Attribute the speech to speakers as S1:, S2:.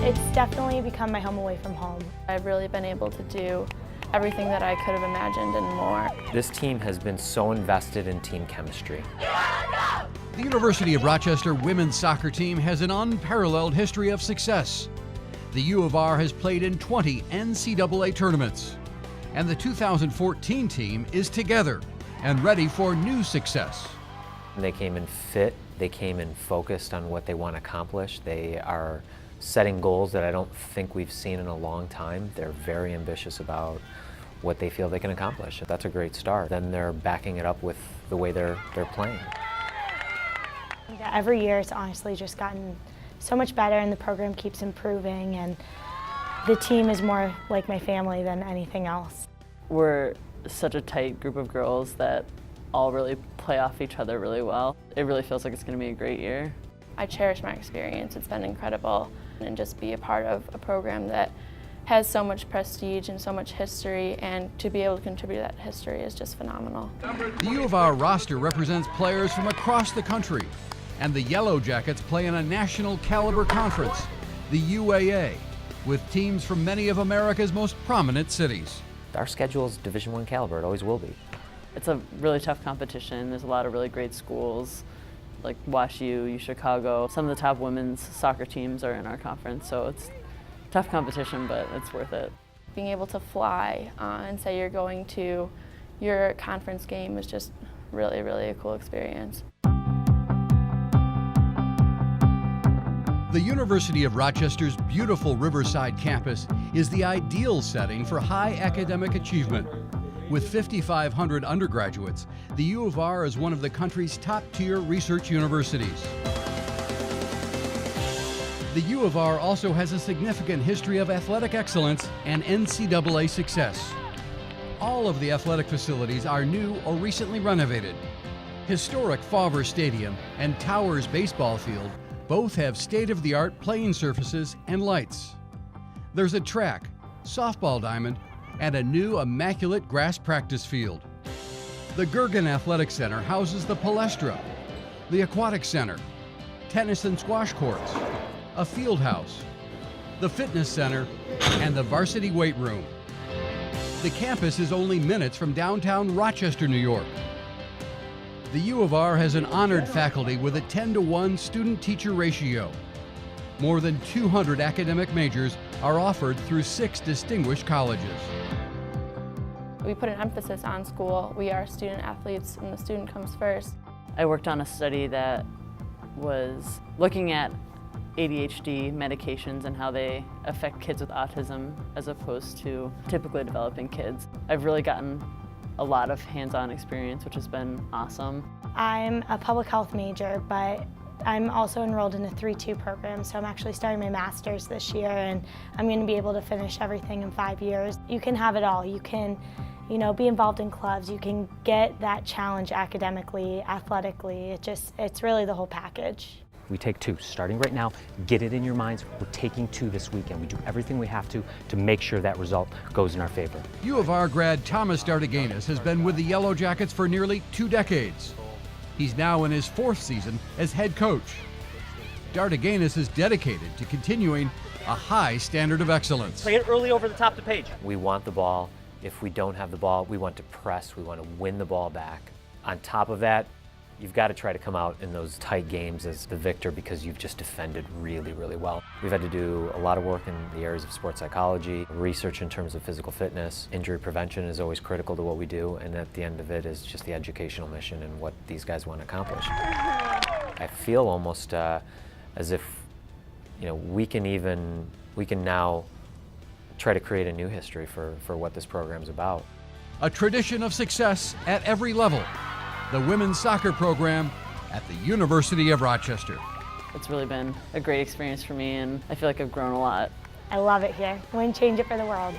S1: It's definitely become my home away from home.
S2: I've really been able to do everything that I could have imagined and more.
S3: This team has been so invested in team chemistry.
S4: The University of Rochester women's soccer team has an unparalleled history of success. The U of R has played in 20 NCAA tournaments, and the 2014 team is together and ready for new success.
S3: They came in fit, they came in focused on what they want to accomplish. They are setting goals that I don't think we've seen in a long time. They're very ambitious about what they feel they can accomplish. That's a great start. Then they're backing it up with the way they're playing.
S1: Every year it's honestly just gotten so much better, and the program keeps improving, and the team is more like my family than anything else.
S5: We're such a tight group of girls that all really play off each other really well. It really feels like it's going to be a great year.
S2: I cherish my experience. It's been incredible, and just be a part of a program that has so much prestige and so much history, and to be able to contribute to that history is just phenomenal.
S4: The U of R roster represents players from across the country, and the Yellow Jackets play in a national caliber conference, the UAA, with teams from many of America's most prominent cities.
S3: Our schedule is Division I caliber, it always will be.
S5: It's a really tough competition. There's a lot of really great schools like WashU, Chicago. Some of the top women's soccer teams are in our conference, so it's tough competition, but it's worth it.
S2: Being able to fly and say you're going to your conference game is just really, really a cool experience.
S4: The University of Rochester's beautiful Riverside campus is the ideal setting for high academic achievement. With 5,500 undergraduates, the U of R is one of the country's top-tier research universities. The U of R also has a significant history of athletic excellence and NCAA success. All of the athletic facilities are new or recently renovated. Historic Fauver Stadium and Towers baseball field both have state-of-the-art playing surfaces and lights. There's a track, softball diamond, and a new immaculate grass practice field. The Gergen Athletic Center houses the Palestra, the Aquatic Center, tennis and squash courts, a field house, the fitness center, and the varsity weight room. The campus is only minutes from downtown Rochester, New York. The U of R has an honored faculty with a 10-to-1 student-teacher ratio. More than 200 academic majors are offered through 6 distinguished colleges.
S2: We put an emphasis on school. We are student athletes, and the student comes first.
S5: I worked on a study that was looking at ADHD medications and how they affect kids with autism as opposed to typically developing kids. I've really gotten a lot of hands-on experience, which has been awesome.
S1: I'm a public health major, but I'm also enrolled in a 3-2 program, so I'm actually starting my master's this year, and I'm going to be able to finish everything in 5 years. You can have it all. You can, be involved in clubs. You can get that challenge academically, athletically. It's really the whole package.
S6: We take 2, starting right now, get it in your minds, we're taking 2 this weekend. We do everything we have to make sure that result goes in our favor.
S4: U of R grad Thomas Dartiganis has been with the Yellow Jackets for nearly 2 decades. He's now in his 4th season as head coach. Dartiganis is dedicated to continuing a high standard of excellence.
S7: Play it early over the top of the page.
S3: We want the ball. If we don't have the ball, we want to press, we want to win the ball back. On top of that, you've got to try to come out in those tight games as the victor because you've just defended really, really well. We've had to do a lot of work in the areas of sports psychology, research in terms of physical fitness. Injury prevention is always critical to what we do, and at the end of it is just the educational mission and what these guys want to accomplish. I feel almost as if we can now try to create a new history for what this program's about.
S4: A tradition of success at every level. The women's soccer program at the University of Rochester.
S5: It's really been a great experience for me, and I feel like I've grown a lot.
S1: I love it here. I wouldn't change it for the world.